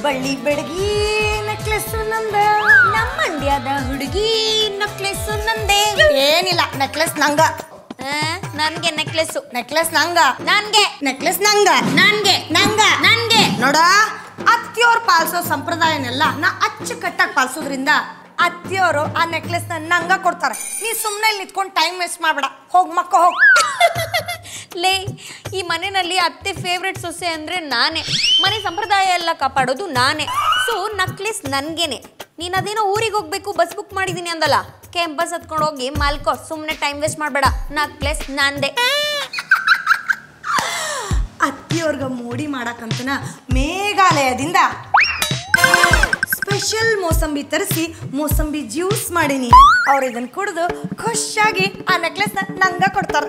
ಬಳ್ಳಿ ಬೆಳಗಿ ನೆಕ್ಲೆಸ್ ನಂದ, ನಮ್ಮ ಮಂಡ್ಯದ ಹುಡುಗಿ ನೆಕ್ಲೆಸ್ ನಂದೆ. ಏನಿಲ್ಲ ನೆಕ್ಲೆಸ್ ನಂಗ, ನನ್ಗೆ ನೆಕ್ಲೆಸ್. ನೆಕ್ಲೆಸ್ ನಂಗ, ನನ್ಗೆ ನೆಕ್ಲೆಸ್ ನಂಗ, ನನ್ಗೆ ನಂಗ, ನನ್ಗೆ. ನೋಡ ಅತ್ತಿಯವ್ರು ಪಾಲಿಸೋ ಸಂಪ್ರದಾಯನೆಲ್ಲ ನಾ ಅಚ್ಚುಕಟ್ಟಾಗಿ ಪಾಲಿಸೋದ್ರಿಂದ ಅತ್ತಿಯವರು ಆ ನೆಕ್ಲೆಸ್ ನಂಗ ಕೊಡ್ತಾರೆ. ನೀ ಸುಮ್ಮನೆ ಇಲ್ಲಿ ನಿಂತ್ಕೊಂಡು ಟೈಮ್ ವೇಸ್ಟ್ ಮಾಡ್ಬೇಡ, ಹೋಗ್ ಮಕ್ಕ ಹೋಗ್. ಲೇ, ಈ ಮನೆಯಲ್ಲಿ ಅತ್ತೆ ಫೇವ್ರೆಟ್ ಸೊಸೆ ಅಂದ್ರೆ ನಾನೇ. ಮನೆ ಸಂಪ್ರದಾಯ ಎಲ್ಲ ಕಾಪಾಡೋದು ನಾನೇ. ಸೊ ನೆಕ್ಲೆಸ್ ನನ್ಗೇನೆ. ನೀನ್ ಅದೇನೋ ಊರಿಗೆ ಹೋಗ್ಬೇಕು ಬಸ್ ಬುಕ್ ಮಾಡಿದೀನಿ ಅಂದಲ್ಲ, ಬಸ್ ಹತ್ಕೊಂಡು ಹೋಗಿ ಮಾಲ್ಕೋ, ಸುಮ್ಮನೆ ಟೈಮ್ ವೇಸ್ಟ್ ಮಾಡಬೇಡ. ನೆಕ್ಲೆಸ್ ನಂದೆ. ಅತ್ತಿಯವ್ರಿಗೆ ಮೋಡಿ ಮಾಡಕ್ಕಂತನ ಮೇಘಾಲಯದಿಂದ ಸ್ಪೆಷಲ್ ಮೋಸಂಬಿ ತರಿಸಿ ಮೋಸಂಬಿ ಜ್ಯೂಸ್ ಮಾಡೀನಿ. ಅವ್ರು ಇದನ್ನ ಕುಡಿದು ಖುಷಿಯಾಗಿ ಆ ನೆಕ್ಲೆಸ್ ನಂಗ ಕೊಡ್ತಾರ.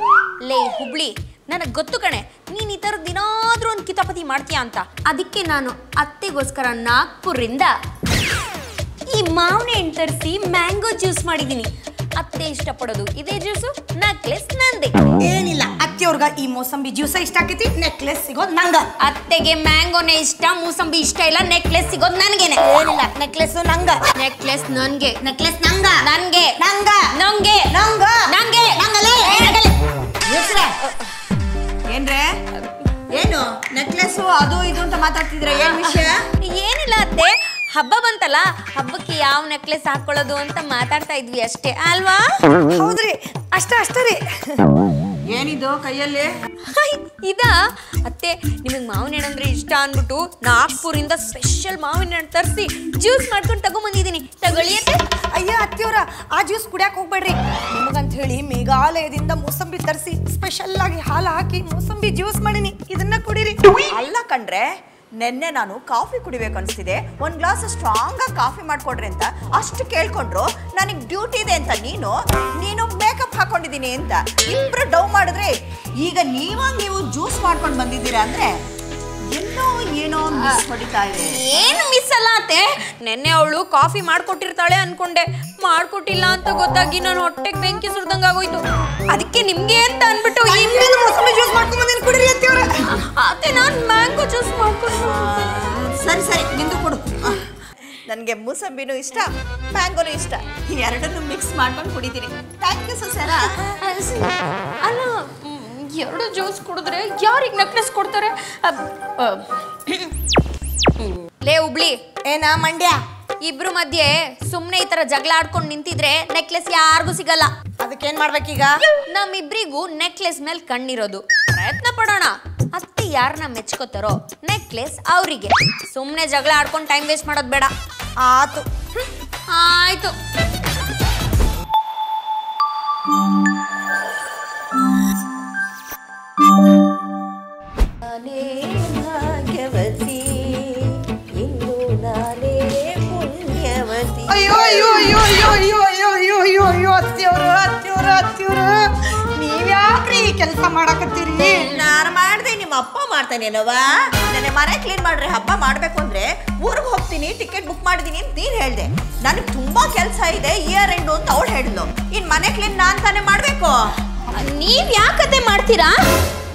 ಲೇ ಹುಬ್ಳಿ, ನನಗೆ ಗೊತ್ತು ಕಣೆ ನೀನ್ ಈ ಥರದ್ದು ದಿನಾದ್ರೂ ಒಂದು ಕಿತಾಪತಿ ಮಾಡ್ತೀಯ ಅಂತ. ಅದಕ್ಕೆ ನಾನು ಅತ್ತೆಗೋಸ್ಕರ ನಾಗ್ಪುರಿಂದ ಈ ಮಾವಿನ ಹಣ್ಣು ತರಿಸಿ ಮ್ಯಾಂಗೋ ಜ್ಯೂಸ್ ಮಾಡಿದ್ದೀನಿ. ಅತ್ತೆ ಇಷ್ಟಪಡೋದು ಇದೇ ಜ್ಯೂಸು. ನೆಕ್ಲೆಸ್ ನಂದೆ. ಏನಿಲ್ಲ, ಅತ್ತಿಯವ್ರಗ ಈ ಮೋಸಂಬಿ ಜ್ಯೂಸ ಇಷ್ಟ ಆಕೈತಿ, ನೆಕ್ಲೆಸ್ ಸಿಗೋದು ನಂಗ. ಅತ್ತೆಗೆ ಮ್ಯಾಂಗೋನೇ ಇಷ್ಟ, ಮೂಸಂಬಿ ಇಷ್ಟ ಇಲ್ಲ. ನೆಕ್ಲೆಸ್ ಸಿಗೋದು ನನ್ಗೇನೆ. ಏನಿಲ್ಲ, ನೆಕ್ಲೆಸ್ ನಂಗ. ನೆಕ್ಲೆಸ್ ನನ್ಗೆ. ನೆಕ್ಲೆಸ್ ನಂಗ, ನನ್ಗೆ, ನಂಗ, ನಂಗೆ, ನಂಗ, ನಂಗೆ, ನಂಗಲೇ. ಏನ್ರೆ ಏನು ನೆಕ್ಲೆಸ್ ಅದು ಇದು ಅಂತ ಮಾತಾಡ್ತಿದ್ರೆ ಏನ್ ವಿಷಯ? ಏನಿಲ್ಲ ಅತ್ತೆ, ಹಬ್ಬ ಬಂತಲ್ಲ, ಹಬ್ಬಕ್ಕೆ ಯಾವ ನೆಕ್ಲೆಸ್ ಹಾಕೊಳ್ಳೋದು ಅಂತ ಮಾತಾಡ್ತಾ ಇದ್ವಿ ಅಷ್ಟೇ ಅಲ್ವಾ? ಹೌದ್ರಿ, ಅಷ್ಟೇ ರೀ. ಏನಿದು ಕೈಯಲ್ಲಿ? ಇದಾ ಅತ್ತೆ, ನಿಮಗೆ ಮಾವಿನ ಹಣ್ಣು ಅಂದ್ರೆ ಇಷ್ಟ ಅಂದ್ಬಿಟ್ಟು ನಾಗ್ಪುರಿಂದ ಸ್ಪೆಷಲ್ ಮಾವಿನ ಹಣ್ಣು ತರಿಸಿ ಜ್ಯೂಸ್ ಮಾಡ್ಕೊಂಡು ತಗೊಂಬಂದಿದ್ದೀನಿ. ತಗೊಳ್ಳಿ ಅತ್ತೆ. ಅಯ್ಯ ಅತ್ತಿಯವ್ರ, ಆ ಜ್ಯೂಸ್ ಕುಡಿಯಕ್ಕೆ ಹೋಗ್ಬೇಡ್ರಿ. ನಿಮಗಂತ ಹೇಳಿ ಮೇಘಾಲಯದಿಂದ ಮೋಸಂಬಿ ತರಿಸಿ ಸ್ಪೆಷಲ್ ಆಗಿ ಹಾಲು ಹಾಕಿ ಮೋಸಂಬಿ ಜ್ಯೂಸ್ ಮಾಡೀನಿ, ಇದನ್ನ ಕುಡೀರಿ. ಅಲ್ಲ ಕಣ್ರೆ, ನೆನ್ನೆ ನಾನು ಕಾಫಿ ಕುಡಿಬೇಕು ಅನಿಸ್ತಿದೆ, ಒಂದು ಗ್ಲಾಸ್ ಸ್ಟ್ರಾಂಗ್ ಆಗಿ ಕಾಫಿ ಮಾಡ್ಕೊಡ್ರಿ ಅಂತ ಅಷ್ಟು ಕೇಳ್ಕೊಂಡ್ರು. ನನಗೆ ಡ್ಯೂಟಿ ಇದೆ ಅಂತ ನೀನು ಮೇಕಪ್ ಹಾಕೊಂಡಿದ್ದೀನಿ ಅಂತ ಇಬ್ರು ಡೌ ಮಾಡಿದ್ರೆ, ಈಗ ನೀವು ಜ್ಯೂಸ್ ಮಾಡ್ಕೊಂಡು ಬಂದಿದ್ದೀರಾ ಅಂದ್ರೆ ಎಲ್ಲೋ ಏನೋ ಮಿಸ್ ಹೊಡಿತಾ ಇದೆ. ಏನು ಮಿಸ್ ಅಲ್ಲ ಅತ್ತೆ, ನೆನ್ನೆ ಅವಳು ಕಾಫಿ ಮಾಡ್ಕೊಟ್ಟಿರ್ತಾಳೆ ಅನ್ಕೊಂಡೆ. ಮಾಡ್ಕೊಟ್ಟಿಲ್ಲ ಅಂತ ಗೊತ್ತಾಗಿ ನಾನು ಹೊಟ್ಟೆಗೆ ಬೆಂಕಿ ಸುರಿದಂಗ ಆಗೋಯ್ತು. ಅದಕ್ಕೆ ನಿಮ್ಗೆ ಅಂತ ಅನ್ಬಿಟ್ಟು ಮೋಸಂಬಿ ಜ್ಯೂಸ್ ಮಾಡ್ಕೊಂಡ್ ಬಂದಿನಿ, ಕುಡೀರಿ ಅತ್ತಿಯವ್ರ. ಅತ್ತೆ, ನಾನು ಮ್ಯಾಂಗೋ ಜ್ಯೂಸ್ ಮಾಡ್ಕೊಂಡು. ಸರಿ ನಿಂದು ಕೊಡು. ನನಗೆ ಮೂಸಂಬಿನೂ ಇಷ್ಟ, ಮ್ಯಾಂಗೋನು ಇಷ್ಟ. ಎರಡನ್ನೂ ಮಿಕ್ಸ್ ಮಾಡ್ಕೊಂಡು ಕುಡಿತೀನಿ. Thank you sir. ಅಲ್ಲ, ಎರಡು ಜ್ಯೂಸ್ ಕುಡಿದ್ರೆ ಯಾರಿಗೆ ನೆಕ್ಲೆಸ್ ಕೊಡ್ತಾರೆ? ಲೇ ಹುಬ್ಳಿ, ಏನ ಮಂಡ್ಯ, ಇಬ್ರು ಮಧ್ಯೆ ಸುಮ್ನೆ ಈ ತರ ಜಗಳ ಆಡ್ಕೊಂಡು ನಿಂತಿದ್ರೆ ನೆಕ್ಲೆಸ್ ಯಾರಿಗೂ ಸಿಗಲ್ಲ. ಅದಕ್ಕೇನ್ ಮಾಡ್ಬೇಕೀಗ? ನಮ್ಮಿಬ್ರಿಗೂ ನೆಕ್ಲೆಸ್ ಮೇಲೆ ಕಣ್ಣಿರೋದು. ಪ್ರಯತ್ನ ಪಡೋಣ. ಅತ್ತೆ ಯಾರನ್ನ ಮೆಚ್ಕೋತಾರೋ ನೆಕ್ಲೆಸ್ ಅವರಿಗೆ. ಸುಮ್ನೆ ಜಗಳ ಆಡ್ಕೊಂಡು ಟೈಮ್ ವೇಸ್ಟ್ ಮಾಡೋದು ಬೇಡ. ಆತು, ಆಯ್ತು. ಅಯ್ಯೋ ಅಯ್ಯೋ ಅಯ್ಯೋ ಅಯ್ಯೋ ಅಯ್ಯೋ ಅಯ್ಯೋ ಅಯ್ಯೋ ಅಯ್ಯೋ ಅಯ್ಯೋ ಅತ್ತಿಯವ್ರು, ನೀವ್ಯಾಕ್ರಿ ಈ ಕೆಲಸ ಮಾಡಕತ್ತೀರಿ? ನಾನು ಮಾಡ್ದೆ, ನಿಮ್ಮ ಅಪ್ಪ ಮಾಡ್ತಾನೇನವಾ? ನನ್ನ ಮನೆ ಕ್ಲೀನ್ ಮಾಡ್ರೆ ಹಬ್ಬ ಮಾಡ್ಬೇಕು ಅಂದ್ರೆ ಊರಿಗೆ ಹೋಗ್ತೀನಿ, ಟಿಕೆಟ್ ಬುಕ್ ಮಾಡಿದೀನಿ ಅಂತ ನೀನ್ ಹೇಳ್ದೆ. ನನಗೆ ತುಂಬಾ ಕೆಲಸ ಇದೆ, ಇಯರ್ ಎಂಡು ಅಂತ ಅವಳು ಹೇಳಿದ್ಲು. ಇನ್ ಮನೆ ಕ್ಲೀನ್ ನಾನ್ ತಾನೇ ಮಾಡ್ಬೇಕು. ನೀವ್ ಯಾಕತ್ತೆ ಮಾಡ್ತೀರಾ?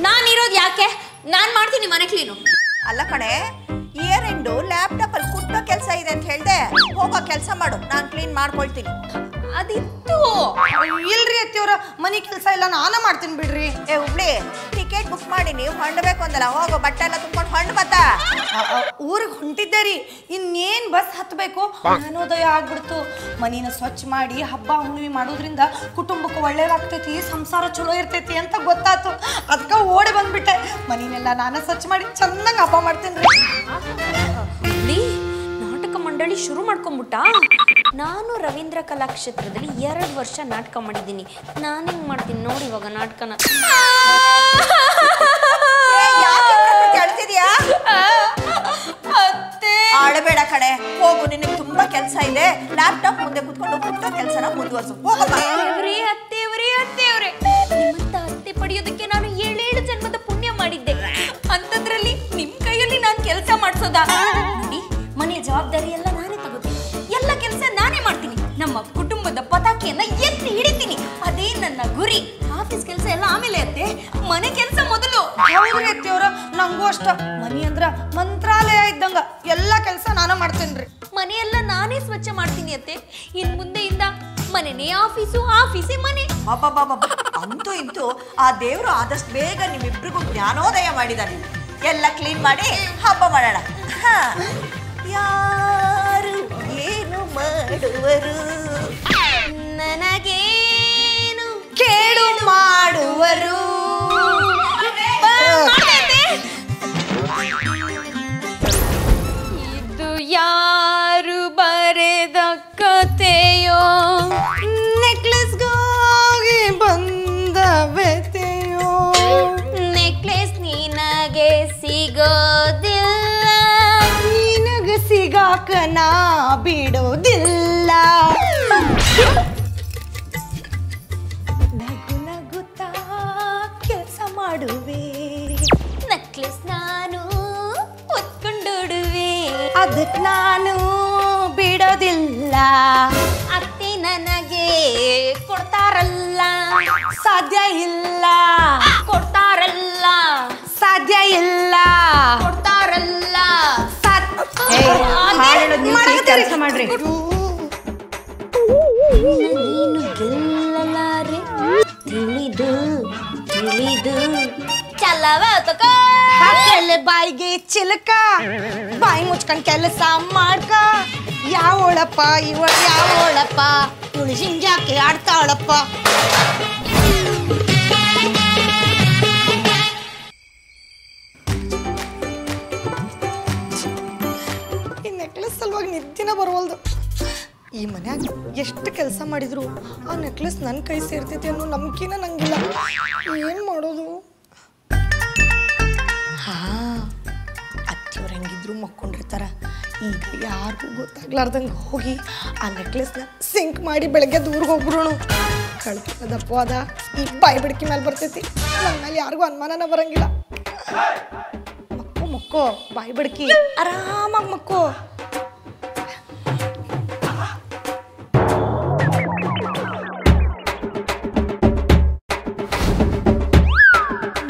ನಾನಿರೋದು ಯಾಕೆ? ನಾನ್ ಮಾಡ್ತೀನಿ ಮನೆ ಕ್ಲೀನು. ಅಲ್ಲ ಕಣೆ, ಇಯರ್ ಎಂಡು ಲ್ಯಾಪ್ಟಾಪ್ ಅಲ್ಲಿ ಕುಟ್ಟೋ ಕೆಲಸ ಇದೆ ಅಂತ ಹೇಳ್ದೆ. ಹೋಗೋ ಕೆಲಸ ಮಾಡು, ನಾನು ಕ್ಲೀನ್ ಮಾಡ್ಕೊಳ್ತೀನಿ. ಅದಿತ್ತು. ಇಲ್ರಿ ಅತ್ತಿಯವ್ರ, ಮನೆ ಕೆಲಸ ಎಲ್ಲ ನಾನ ಮಾಡ್ತೀನಿ ಬಿಡ್ರಿ. ಏ ಹುಬ್ಳಿ, ಟಿಕೆಟ್ ಬುಕ್ ಮಾಡಿ ನೀವು ಹೊಂಡಬೇಕು ಅಂದಲ್ಲ, ಹೋಗೋ ಬಟ್ಟೆ ಎಲ್ಲ ತುಂಬ್ಕೊಂಡು ಹೊಂಡ್ ಬತ್ತ. ಊರಿಗೆ ಹೊಂಟಿದ್ದೆ ರೀ, ಇನ್ನೇನ್ ಬಸ್ ಹತ್ಬೇಕು, ಜ್ಞಾನೋದಯ ಆಗ್ಬಿಡ್ತು. ಮನಿನ ಸ್ವಚ್ಛ ಮಾಡಿ ಹಬ್ಬ ಹುಣ್ಣಿಮೆ ಮಾಡೋದ್ರಿಂದ ಕುಟುಂಬಕ್ಕೆ ಒಳ್ಳೇದಾಗ್ತೈತಿ, ಸಂಸಾರ ಚಲೋ ಇರ್ತೈತಿ ಅಂತ ಗೊತ್ತಾತು. ಅದಕ್ಕ ಓಡಿ ಬಂದ್ಬಿಟ್ಟೆ. ಮನಿನೆಲ್ಲ ನಾನ ಸ್ವಚ್ಛ ಮಾಡಿ ಚೆನ್ನಾಗಿ ಹಬ್ಬ ಮಾಡ್ತೀನಿ ರೀ. ನಾಟಕ ಮಂಡಳಿ ಶುರು ಮಾಡ್ಕೊಂಡ್ಬಿಟ್ಟ. ನಾನು ರವೀಂದ್ರ ಕಲಾಕ್ಷೇತ್ರದಲ್ಲಿ 2 ವರ್ಷ ನಾಟಕ ಮಾಡಿದ್ದೀನಿ. ನಾನು ಹೆಂಗ್ ಮಾಡ್ತೀನಿ ನೋಡಿ ಇವಾಗ ನಾಟಕನ. ಅಳ್ತಿದ್ಯಾ? ಅಳಬೇಡ ಕಡೆ, ಹೋಗು, ನಿನಗೆ ತುಂಬಾ ಕೆಲಸ ಇದೆ. ಲ್ಯಾಪ್ಟಾಪ್ ಮುಂದೆ ಕುತ್ಕೊಂಡು ಕುಟ್ಟೋ ಕೆಲಸನ ಮುಂದುವರ್ಸು. ಹೋಗಮ್ಮ. ಅತ್ತೆಯವ್ರೆ, ನಿಮ್ಮಂತ ಅತ್ತೆ ಪಡೆಯೋದಕ್ಕೆ ನಾನು 7 ಜನ್ಮದ ಪುಣ್ಯ ಮಾಡಿದ್ದೆ. ಅಂತದ್ರಲ್ಲಿ ನಿಮ್ ಕೈಯಲ್ಲಿ ನಾನು ಕೆಲಸ ಮಾಡ್ಸೋದಾ? ನೋಡಿ, ಮನೆಯ ಜವಾಬ್ದಾರಿ ಎಲ್ಲ ನಾನೇ ತಗೋತೀನಿ, ಎಲ್ಲ ಕೆಲಸ ನಾನೇ ಮಾಡ್ತೀನಿ. ನಮ್ಮ ಕುಟುಂಬದ ಪತಾಕೆಯನ್ನ ಎತ್ತಿ ಹಿಡಿತೀನಿ. ಅದೇ ನನ್ನ ಗುರಿ. ಆಫೀಸ್ ಕೆಲಸ ಎಲ್ಲ ಆಮೇಲೆ ಅತ್ತೆ, ಮನೆ ಕೆಲಸ ಮೊದಲು. ಹೌದ್ರಿ ಅತ್ತಿಯವ್ರ, ನಂಗೂ ಅಷ್ಟ. ಮನಿ ಅಂದ್ರ ಮಂತ್ರಾಲಯ ಇದ್ದಂಗ ಎಲ್ಲಾ ಕೆಲಸ ನಾನ ಮಾಡ್ತೇನ್ರಿ. ಮನೆಯೆಲ್ಲ ನಾನೇ ಸ್ವಚ್ಛ ಮಾಡ್ತೀನಿ ಅತ್ತೆ. ಇನ್ ಮುಂದೆಯಿಂದ ಮನೆನೇ ಆಫೀಸು, ಆಫೀಸೇ ಮನೆ. ಅಂತೂ ಇಂತೂ ಆ ದೇವ್ರು ಆದಷ್ಟು ಬೇಗ ನಿಮ್ಮಿಬ್ರಿಗೂ ಜ್ಞಾನೋದಯ ಮಾಡಿದಾನೆ. ಎಲ್ಲ ಕ್ಲೀನ್ ಮಾಡಿ ಹಬ್ಬ ಮಾಡೋಣ. ಯಾರು ಏನು ಮಾಡುವರು, ನನಗೇನು ಕೇಳು ಮಾಡುವರು. ಇದು ಯಾರು ಬರೆದ ಕತೆಯೋ, ನೆಕ್ಲೆಸ್ಗಾಗಿ ಬಂದ ವ್ಯತೆಯೋ, ನೆಕ್ಲೆಸ್ ನಿನಗೆ ಸಿಗೋದಿಲ್ಲ, ನಿನಗೆ ಸಿಗಾಕ ನಾ ಬಿಡೋದಿಲ್ಲ. ನಗು ನಗುತ್ತಾ ಕೆಲಸ ಮಾಡುವೆ, ನೆಕ್ಲೆಸ್ ನಾನು ಹೊತ್ಕೊಂಡೋಡುವೆ, ಅದಕ್ಕೆ ನಾನು ಬಿಡೋದಿಲ್ಲ. ಅತ್ತೆ ನನಗೆ ಕೊಡ್ತಾರಲ್ಲ, ಸಾಧ್ಯ ಇಲ್ಲ, ಕೊಡ್ತಾರಲ್ಲ, ಸಾಧ್ಯ ಇಲ್ಲ, ಕೊಡ್ತಾರಲ್ಲ. ಕೆಲಸ ಮಾಡ್ರಿ. ನೀನು ಗೆಲ್ಲಲಾರೆ ತಿಳಿದು ತಿಳಿದು ಚಲವ ತಕೋ. ಬಾಯಿಗೆ ಚಿಲಕ, ಬಾಯಿ ಮುಚ್ಕೊಂಡ್ ಕೆಲಸ ಮಾಡ್ಕ. ಯಾವಳಪ್ಪ ಇವಳ, ಯಾವಳಪ್ಪ ಇವಳು ಹಿಂಗ್ಯಾಕೆ ಆಡ್ತಾಳಪ್ಪ. ಈ ನೆಕ್ಲೆಸ್ ಸಲುವಾಗಿ ನಿದ್ದಿನ ಬರವಲ್ದು. ಈ ಮನ್ಯಾಗ ಎಷ್ಟು ಕೆಲಸ ಮಾಡಿದ್ರು ಆ ನೆಕ್ಲೆಸ್ ನನ್ನ ಕೈ ಸೇರ್ತೈತಿ ಅನ್ನೋ ನಂಬಿಕೆನ ನಂಗಿಲ್ಲ. ಏನ್ ಮಾಡೋದು? ಹಾ, ಅತ್ತಿಯವ್ರು ಹೆಂಗಿದ್ರು ಮಕ್ಕೊಂಡಿರ್ತಾರ. ಈಗ ಯಾರಿಗೂ ಗೊತ್ತಾಗ್ಲಾರ್ದಂಗೆ ಹೋಗಿ ಆ ನೆಕ್ಲೆಸ್ನ ಸಿಂಕ್ ಮಾಡಿ ಬೆಳಗ್ಗೆ ದೂರ ಹೋಗ್ಬಿಡೋಣ. ಕಳ್ದಪ್ಪ ಅದ ಈ ಬಾಯಿ ಬಿಡ್ಕಿ ಮೇಲೆ ಬರ್ತೈತಿ. ನನ್ನ ಮೇಲೆ ಯಾರಿಗೂ ಅನುಮಾನನ ಬರಂಗಿಲ್ಲ. ಮಕ್ಕೋ ಮಕ್ಕೋ, ಬಾಯಿ ಬಿಡ್ಕಿ ಆರಾಮಾಗಿ ಮಕ್ಕೋ.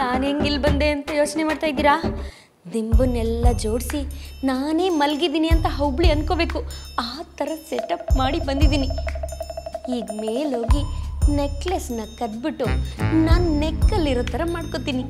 ನಾನು ಹೆಂಗಿಲ್ಲಿ ಬಂದೆ ಅಂತ ಯೋಚನೆ ಮಾಡ್ತಾ ಇದ್ದೀರಾ? ದಿಂಬನ್ನೆಲ್ಲ ಜೋಡಿಸಿ ನಾನೇ ಮಲಗಿದ್ದೀನಿ ಅಂತ ಹುಬ್ಳಿ ಅನ್ಕೋಬೇಕು. ಆ ಥರ ಸೆಟಪ್ ಮಾಡಿ ಬಂದಿದ್ದೀನಿ. ಈಗ ಮೇಲೋಗಿ ನೆಕ್ಲೆಸ್ನ ಕದ್ಬಿಟ್ಟು ನಾನು ನೆಕ್ಕಲ್ಲಿರೋ ಥರ ಮಾಡ್ಕೋತೀನಿ.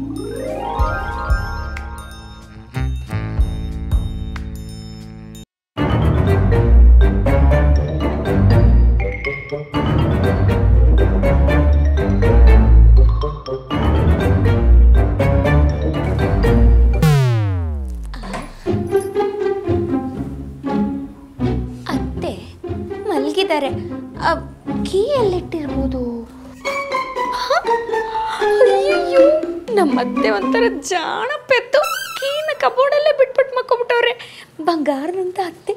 ಅತ್ತೆ ಮಲಗಿದ್ದಾರೆ. ಕೀ ಎಲ್ಲಿಟ್ಟಿರ್ಬೋದು? ಅಯ್ಯೋ, ನಮ್ಮತ್ತೆ ಒಂಥರ ಜಾಣ ಪೆತ್ತು. ಕೀನ ಕಬೋರ್ಡಲ್ಲೇ ಬಿಟ್ಬಿಟ್ಟು ಮಕ್ಕೊಬಿಟ್ಟವ್ರೆ. ಬಂಗಾರದಂತ ಅತ್ತೆ.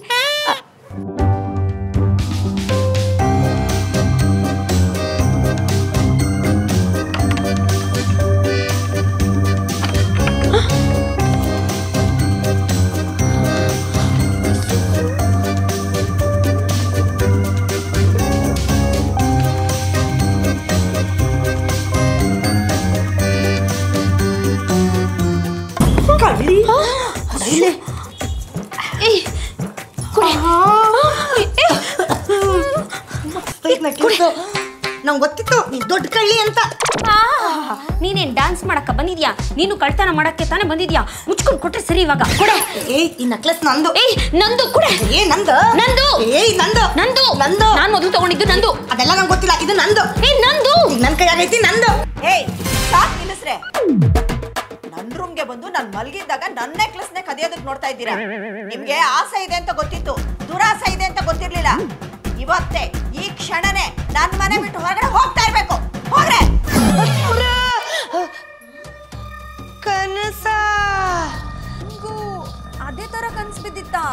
ನಂಗೆ ಗೊತ್ತಿತ್ತು ನೀ ದೊಡ್ಡ ಕಳ್ಳಿ ಅಂತ. ನೀನೇನ್ ಡ್ಯಾನ್ಸ್ ಮಾಡಕ್ಕ ಬಂದಿದ್ಯಾ? ನೀನು ಕಳ್ತನ ಮಾಡಕ್ಕೆ ತಾನೇ ಬಂದಿದ್ಯಾ? ಮುಚ್ಕೊಂಡು ಕೊಟ್ರೆ ಸರಿ. ಇವಾಗ ಕೊಡೆ. ಏಯ್, ಈ ನೆಕ್ಲೆಸ್ ನಂದು. ಏಯ್, ನಂದು ಕೊಡೆ. ಏ ನಂದು, ನಂದು. ಏಯ್ ನಂದು, ನಂದು, ನಂದು. ನಾನು ಮೊದಲು ತಗೊಂಡಿದ್ದು ನಂದು. ಅದೆಲ್ಲ ನಂಗೆ ಗೊತ್ತಿಲ್ಲ, ಇದು ನಂದು. ಏಯ್, ನಂದು. ನನ್ನ ಕೈಯಾಗೈತಿ, ನಂದು. ಏಯ್ ಸಾಕ್ ನಿಲ್ಲಿಸ್ರೆ. ನನ್ನ ರೂಮ್ಗೆ ಬಂದು ನಾನು ಮಲಗಿದ್ದಾಗ ನನ್ನ ನೆಕ್ಲೆಸ್ನೇ ಕದಿಯೋದಕ್ಕೆ ನೋಡ್ತಾ ಇದ್ದೀರಾ? ನಿಮ್ಗೆ ಆಸೆ ಇದೆ ಅಂತ ಗೊತ್ತಿತ್ತು, ದುರಾಸೆ ಇದೆ ಅಂತ ಗೊತ್ತಿರ್ಲಿಲ್ಲ. ಇವತ್ತೇ ಈ ಕ್ಷಣನೇ ನನ್ನ ಮನೆ ಬಿಟ್ಟು ಹೊರಗಡೆ ಹೋಗ್ತಾ ಇರ್ಬೇಕು. ಹೋಗ್ರೆ. ಕನಸ ಅದೇ ತರ ಕನ್ಸು ಬಿದ್ದಿತ್ತಾ?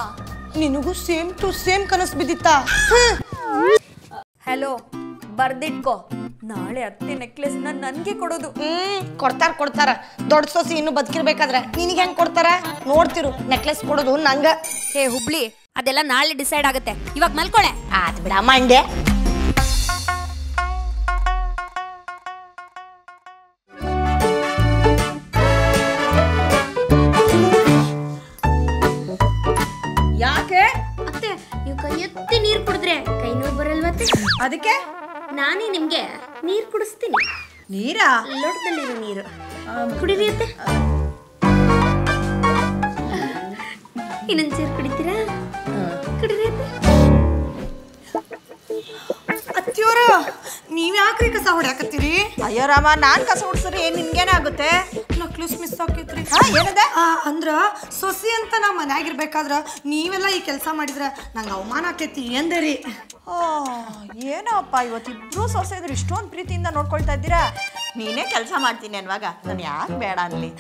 ನಿನಗೂ ಸೇಮ್ ಟು ಸೇಮ್ ಕನಸು ಬಿದ್ದಿತ್ತಾ? ಹಲೋ, ಬರ್ದಿಟ್ಕೋ. ನಾಳೆ ಅತ್ತೆ ನೆಕ್ಲೆಸ್ ನನ್ಗೆ ಕೊಡೋದು. ಕೊಡ್ತಾರ. ದೊಡ್ಡ ಸೊಸಿ ಇನ್ನು ಬದುಕಿರ್ಬೇಕಾದ್ರೆ ನಿನಗೆ ಹೆಂಗ್ ಕೊಡ್ತಾರ ನೋಡ್ತಿರು. ನೆಕ್ಲೆಸ್ ಕೊಡೋದು ನಂಗ. ಹೇ ಹುಬ್ಳಿ, ಅದೆಲ್ಲ ನಾಳೆ ಡಿಸೈಡ್ ಆಗುತ್ತೆ. ಇವಾಗ ಮಲ್ಕೊಳೆ. ಆತ್ ಬಿಡ ಮಂಡೆ. ಅದಕ್ಕೆ ನಾನೇ ನಿಮ್ಗೆ ನೀರು ಕುಡಿಸ್ತೀನಿ. ನೀರಾ? ಲೋಟದಲ್ಲಿರೋ ನೀರು ಕುಡೀರಿ ಅತ್ತೆ. ಇನ್ನೊಂದು ಸೇರು ಕುಡಿತೀರಾ? ಕುಡೀರಿ ಅತ್ತೆ. ಅತ್ತಿಯವರ ನೀವ್ ಯಾಕ್ರಿ ಕಸ ಹೊಡ್ಯಾಕತ್ತೀರಿ? ಅಯ್ಯೋ ರಾಮ, ನಾನ್ ಕಸ ಹೊಡ್ಸ್ರಿ ಏನ್ ನಿನ್ಗೇನಾಗುತ್ತೆ? Necklace miss ಆಕೈತ್ರಿ. ಏನದೆ? ಅಂದ್ರ ಸೊಸಿ ಅಂತ ನಾ ಮನ್ಯಾಗಿರ್ಬೇಕಾದ್ರ ನೀವೆಲ್ಲ ಈ ಕೆಲಸ ಮಾಡಿದ್ರ ನಂಗೆ ಅವಮಾನ ಆಕೈತಿ ಎಂದರಿ. ಏನಪ್ಪ ಇವತ್ತಿಬ್ರು ಸೊಸೆದ್ರು ಇಷ್ಟೊಂದು ಪ್ರೀತಿಯಿಂದ ನೋಡ್ಕೊಳ್ತಾ ಇದ್ದೀರಾ. ನೀನೇ ಕೆಲಸ ಮಾಡ್ತೀನಿ ಅನ್ನುವಾಗ ನಾನು ಯಾಕೆ ಬೇಡ ಅನ್ಲಿ?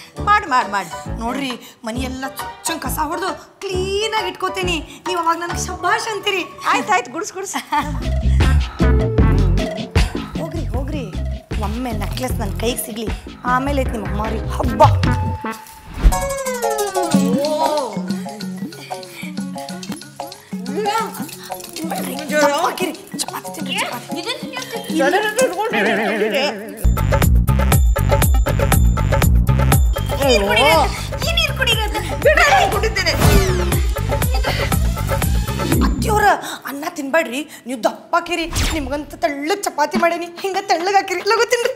ಮಾಡಿ ನೋಡ್ರಿ, ಮನೆಯೆಲ್ಲ ಚಂದ ಕಸ ಹೊಡೆದು ಕ್ಲೀನಾಗಿ ಇಟ್ಕೋತೀನಿ. ನೀವು ಅವಾಗ ನನಗೆ ಶಬ್ಬಾಷ್ ಅಂತೀರಿ. ಆಯ್ತಾಯ್ತು, ಗುಡ್ಸ್ ಹೋಗ್ರಿ ಒಮ್ಮೆ ನೆಕ್ಲೆಸ್ ನನ್ನ ಕೈಗೆ ಸಿಗ್ಲಿ, ಆಮೇಲೆ ಐತಿ ನಿಮ್ಮ ಮಾರಿ ಹಬ್ಬ. ಚಪಾತಿ ತಿನ್ರಿ. ಅತ್ತಿಯವ್ರ ಅನ್ನ ತಿನ್ಬೇಡ್ರಿ, ನೀವು ದಪ್ಪಾಕಿರಿ. ನಿಮ್ಗಂತ ತೆಳ್ಳಗ್ ಚಪಾತಿ ಮಾಡೀನಿ, ಹಿಂಗ ತೆಳ್ಳಗ್ ಹಾಕಿರಿ. ಲಗುತ್ತೀನ್ರಿ.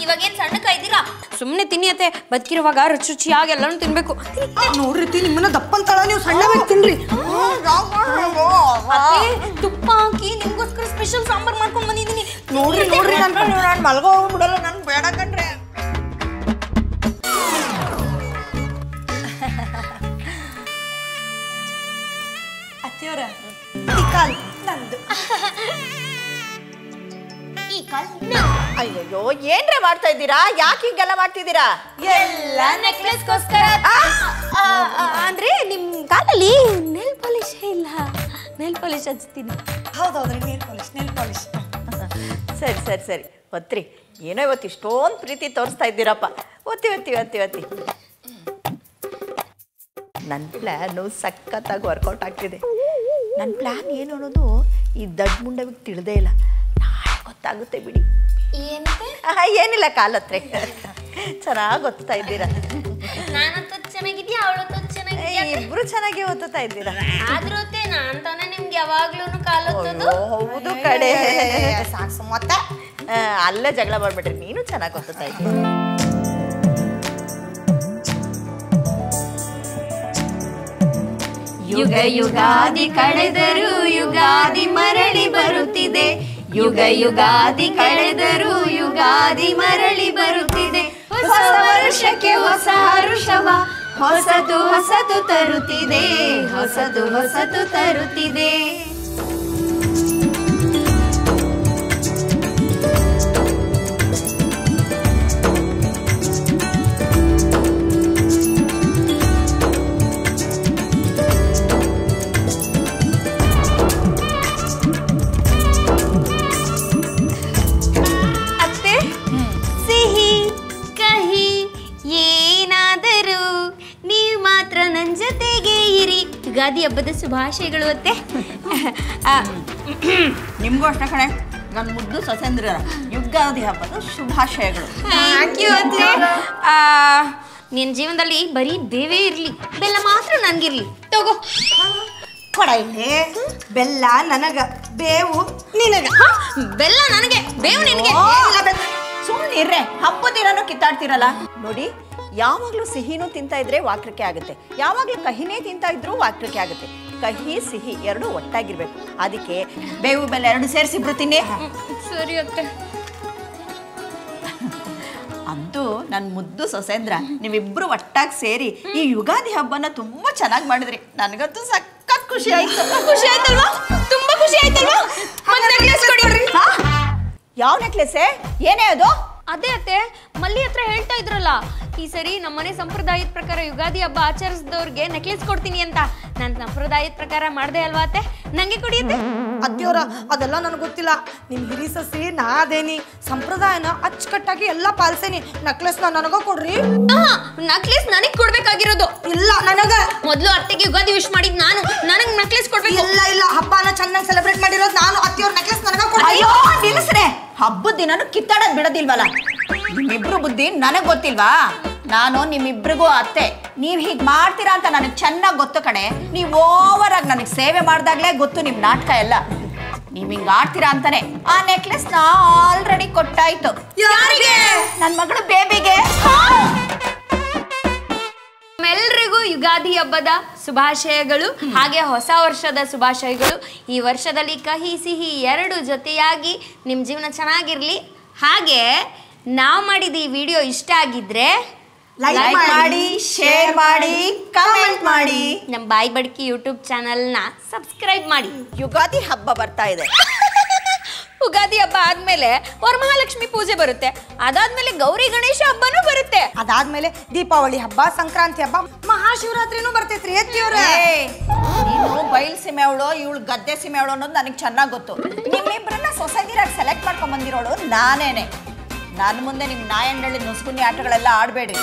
ಇವಾಗೇನ್ ಸಣ್ಣಕ್ಕ ಇದ್ದೀರಾ? ಸುಮ್ಮನೆ ತಿನ್ನಿಯತ್ತೆ. ಬದುಕಿರುವಾಗ ರುಚಿ ರುಚಿಯಾಗಿ ಎಲ್ಲಾನು ತಿನ್ಬೇಕು. ನೋಡ್ರಿ ನಿಮ್ಮನ್ನ ದಪ್ಪ ಅಂತಳ, ನೀವು ಸಣ್ಣವಾಗಿ ತಿನ್ರಿ. ತುಪ್ಪ ಹಾಕಿ ನಿಮ್ಗೋಸ್ಕರ ಸ್ಪೆಷಲ್ ಸಾಂಬಾರ್ ಮಾಡ್ಕೊಂಡ್ ಬಂದಿದ್ದೀನಿ. ನೋಡ್ರಿ ನಾನು ಮಲ್ಗೋ ಹೋಗ್ಬಿಡಲ್ಲ, ನನ್ ಬೇಡ ಕಣ್ರೆ. ಅತ್ತಿಯವರ ಈ ಕಾಲ್ ನಂದು. ಈ ಕಾಲ್ ಅಯ್ಯಯ್ಯೋ, ಏನ್ರೆ ಮಾಡ್ತಾ ಇದ್ದೀರಾ? ಯಾಕೆ ಹಿಂಗೆಲ್ಲ ಮಾಡ್ತಿದ್ದೀರಾ? ಎಲ್ಲ ನೆಕ್ಲೆಸ್ಗೋಸ್ಕರ. ಅಂದ್ರೆ ನಿಮ್ ಕಾಲಲ್ಲಿ ನೆಲ್ ಪಾಲಿಶ್ ಇಲ್ಲ. ನೆಲ್ ಪಾಲಿಶ್ ಹಚ್ತೀನಿ. ಹೌದೌದ್ರಿ, ನೆಲ್ ಪಾಲಿಶ್. ಸರಿ ಒತ್ರಿ. ಏನೋ ಇವತ್ತು ಇಷ್ಟೊಂದು ಪ್ರೀತಿ ತೋರಿಸ್ತಾ ಇದ್ದೀರಪ್ಪ. ಒತ್ತಿ. ನನ್ನ ಪ್ಲ್ಯಾನು ಸಖತ್ತಾಗಿ ವರ್ಕೌಟ್ ಆಗ್ತಿದೆ. ನನ್ನ ಪ್ಲ್ಯಾನ್ ಏನು ಅನ್ನೋದು ಈ ದಡ್ಡ ಮುಂಡವಿಗೆ ತಿಳಿದೇ ಇಲ್ಲ. ನಾಳೆ ಗೊತ್ತಾಗುತ್ತೆ ಬಿಡಿ. ಏನಿಲ್ಲ, ಕಾಲತ್ರೆ ಚೆನ್ನಾಗಿ ಓದ್ತಾ ಇದ್ದೀರಾ. ನಾನಂತೂ ಚೆನ್ನಾಗಿದ್ಯಾ, ಅವಳಂತೂ ಚೆನ್ನಾಗಿದ್ಯಾ? ಇಬ್ರು ಚೆನ್ನಾಗಿ ಓದ್ತಾ ಇದ್ದೀರಾ. ಆದ್ರೂ ನಾನ್ ತಾನೇ ನಿಮ್ಗೆ ಯಾವಾಗ್ಲೂ ಕಾಲೊತ್ತೋದು. ಹೌದು ಕಡೆ. ಸಾಕ್ಸು ಮತ್ತೆ ಅಲ್ಲೇ ಜಗಳ ಮಾಡ್ಬಿಟ್ರಿ. ನೀನು ಚೆನ್ನಾಗಿ ಓದ್ತಾ ಇದ್ದೀರಾ. ಯುಗ ಯುಗಾದಿ ಕಳೆದರೂ ಯುಗಾದಿ ಮರಳಿ ಬರುತ್ತಿದೆ. ಯುಗ ಯುಗಾದಿ ಕಳೆದರೂ ಯುಗಾದಿ ಮರಳಿ ಬರುತ್ತಿದೆ. ಹೊಸ ವರ್ಷಕ್ಕೆ ಹೊಸ ಹರುಷವ ಹೊಸದು ತರುತ್ತಿದೆ. ಹೊಸದು ತರುತ್ತಿದೆ. ಯುಗಾದಿ ಹಬ್ಬದ ಶುಭಾಶಯಗಳು ಅತ್ತೆ. ನಿಮ್ಗೂ ಅಷ್ಟೇ ಕಣೆ, ನನ್ನ ಮುದ್ದು ಸೊಸೆಂದ್ರ ಯುಗಾದಿ ಹಬ್ಬದ ಶುಭಾಶಯಗಳು. ಥ್ಯಾಂಕ್ ಯು ಅತ್ತೆ. ನಿನ್ನ ಜೀವನದಲ್ಲಿ ಬರೀ ಬೇವೇ ಇರಲಿ, ಬೆಲ್ಲ ಮಾತ್ರ ನನಗಿರ್ಲಿ. ತಗೋ ಕೊಡ ಇಲ್ಲಿ. ಬೆಲ್ಲ ನನಗ, ಬೇವು ನಿನಗ. ಬೆಲ್ಲ ನನಗೆ, ಬೇವು ನಿನಗೆ. ಸುಮ್ಮನಿರ್ರೆ, ಹಬ್ಬದ ದಿನನೂ ಕಿತ್ತಾಡ್ತಿರಲ್ಲ. ನೋಡಿ, ಯಾವಾಗಲೂ ಸಿಹಿನೂ ತಿಂತಾ ಇದ್ರೆ ವಾಕರಿಕೆ ಆಗುತ್ತೆ, ಯಾವಾಗಲೂ ಕಹಿನೇ ತಿಂತಾ ಇದ್ರೂ ವಾಕರಿಕೆ ಆಗುತ್ತೆ. ಕಹಿ ಸಿಹಿ ಎರಡು ಒಟ್ಟಾಗಿರ್ಬೇಕು. ಅದಕ್ಕೆ ಬೇವು ಬೆಲ್ಲ ಎರಡು ಸೇರಿಸಿ ಬಿಡ್ತೀನಿ. ಸರಿ ಅತ್ತೆ. ಅಂತೂ ನನ್ನ ಮುದ್ದು ಸೊಸೆಂದ್ರ, ನೀವಿಬ್ರು ಒಟ್ಟಾಗಿ ಸೇರಿ ಈ ಯುಗಾದಿ ಹಬ್ಬನ ತುಂಬಾ ಚೆನ್ನಾಗಿ ಮಾಡಿದ್ರಿ. ನನಗಂತೂ ಸಖತ್ ಖುಷಿ ಆಯ್ತು. ಖುಷಿ ಆಯ್ತಲ್ವಾ? ತುಂಬಾ ಖುಷಿ ಆಯ್ತಲ್ವಾ? ಯಾವ ನೆಕ್ಲೆಸೆ? ಏನೇ ಅದು? ಅದೇ ಅತ್ತೆ, ಮಲ್ಲಿ ಹತ್ರ ಹೇಳ್ತಾ ಇದ್ರಲ್ಲ, ಈ ಸರಿ ನಮ್ಮನೆ ಸಂಪ್ರದಾಯದ ಪ್ರಕಾರ ಯುಗಾದಿ ಹಬ್ಬ ಆಚರಿಸಿದವ್ರಿಗೆ ನೆಕ್ಲೆಸ್ ಕೊಡ್ತೀನಿ ಅಂತ. ನಾನು ಸಂಪ್ರದಾಯದ ಪ್ರಕಾರ ಮಾಡ್ದೆ ಅಲ್ವಾ ಅತ್ತೆ? ನಂಗೆ ಕೊಡಿಯತ್ತೆ. ಅತ್ತಿಯವರ ಅದೆಲ್ಲ ನನಗೆ ಗೊತ್ತಿಲ್ಲ. ನಿಮ್ ಹಿರಿ ಸಸಿ ನಾದೇನಿ, ಸಂಪ್ರದಾಯನ ಅಚ್ಚುಕಟ್ಟಾಗಿ ಎಲ್ಲ ಪಾಲಿಸೇನಿ. ನೆಕ್ಲೆಸ್ ನನಗ ಕೊಡ್ರಿ. ನೆಕ್ಲೆಸ್ ನನಗ್ ಕೊಡ್ಬೇಕಾಗಿರೋದು. ಇಲ್ಲ, ನನಗ ಮೊದ್ಲು ಅತ್ತೆಗೆ ಯುಗಾದಿ ವಿಶ್ ಮಾಡಿದ್ ನಾನು, ನನಗ್ ನೆಕ್ಲೆಸ್ ಕೊಡ್ಬೇಕು. ಇಲ್ಲ, ಹಬ್ಬನ ಚೆನ್ನಾಗಿ ಸೆಲೆಬ್ರೇಟ್ ಮಾಡಿರೋದು ನಾನು. ಅತ್ತಿಯವ್ರ ನೆಕ್ಲೆಸ್ ನನಗ ಕೊಡ್ರಿ. ಅಯ್ಯೋ ನಿಲ್ಲಿಸ್ರೆ, ಹಬ್ಬದ ದಿನಾನು ಕಿತ್ತಾಡೋದ್ ಬಿಡೋದಿಲ್ವಲ್ಲ. ನಿಮ್ಮಿಬ್ರು ಬುದ್ಧಿ ನನಗ್ ಗೊತ್ತಿಲ್ವಾ? ನಾನು ನಿಮ್ಮಿಬ್ರಿಗೂ ಅತ್ತೆ. ನೀವ್ ಹೀಗ್ ಮಾಡ್ತೀರಾ ಅಂತ ನನಗೆ ಚೆನ್ನಾಗಿ ಗೊತ್ತು ಕಣೆ. ನೀವು ಓವರ್ ಆಗಿ ನನಗೆ ಸೇವೆ ಮಾಡ್ದಾಗ್ಲೇ ಗೊತ್ತು ನಿಮ್ ನಾಟಕ ಎಲ್ಲ. ನೀವ್ ಹಿಂಗ್ ಆಡ್ತೀರಾ ಅಂತಾನೆ ಆ ನೆಕ್ಲೆಸ್ ನಾ ಆಲ್ರೆಡಿ ಕೊಟ್ಟಾಯ್ತು. ಯಾರಿಗೆ? ನನ್ ಮಗಳು ಬೇಬಿಗೆ. ಎಲ್ರಿಗೂ ಯುಗಾದಿ ಹಬ್ಬದ ಶುಭಾಶಯಗಳು, ಹಾಗೆ ಹೊಸ ವರ್ಷದ ಶುಭಾಶಯಗಳು. ಈ ವರ್ಷದಲ್ಲಿ ಕಹಿ ಸಿಹಿ ಎರಡು ಜೊತೆಯಾಗಿ ನಿಮ್ಮ ಜೀವನ ಚೆನ್ನಾಗಿರ್ಲಿ. ಹಾಗೆ ನಾವು ಮಾಡಿದ ಈ ವಿಡಿಯೋ ಇಷ್ಟ ಆಗಿದ್ರೆ ಲೈಕ್ ಮಾಡಿ, ಶೇರ್ ಮಾಡಿ, ಕಮೆಂಟ್ ಮಾಡಿ. ನಮ್ಮ ಬಾಯಿ ಬಡ್ಕಿ ಯೂಟ್ಯೂಬ್ ಚಾನಲ್ನ ಸಬ್ಸ್ಕ್ರೈಬ್ ಮಾಡಿ. ಯುಗಾದಿ ಹಬ್ಬ ಬರ್ತಾ ಇದೆ. ಉಗಾದಿ ಹಬ್ಬ ಆದ್ಮೇಲೆ ವರಮಹಾಲಕ್ಷ್ಮಿ ಪೂಜೆ ಬರುತ್ತೆ, ಅದಾದ್ಮೇಲೆ ಗೌರಿ ಗಣೇಶ ಹಬ್ಬನೂ ಬರುತ್ತೆ, ಅದಾದ್ಮೇಲೆ ದೀಪಾವಳಿ ಹಬ್ಬ, ಸಂಕ್ರಾಂತಿ ಹಬ್ಬ, ಮಹಾಶಿವರಾತ್ರಿನೂ ಬರ್ತೈತ್ರಿ. ಎತ್ತಿಯವ್ರ ನೀನು ಬಯಲ್ ಸೀಮೆ ಅವಳು, ಇವಳು ಗದ್ದೆ ಸೀಮೆ ಅವಳು ಅನ್ನೋದು ನನಗೆ ಚೆನ್ನಾಗಿ ಗೊತ್ತು. ನಿಮ್ಮಿಬ್ಬರನ್ನ ಸೊಸೈಟಿರಾಗಿ ಸೆಲೆಕ್ಟ್ ಮಾಡ್ಕೊಂಡ್ ಬಂದಿರೋಳು ನಾನೇನೆ. ನನ್ನ ಮುಂದೆ ನಿಮ್ ನಾಯಂಡಳ್ಳಿ ನುಸ್ಗುನಿ ಆಟಗಳೆಲ್ಲ ಆಡಬೇಡಿ.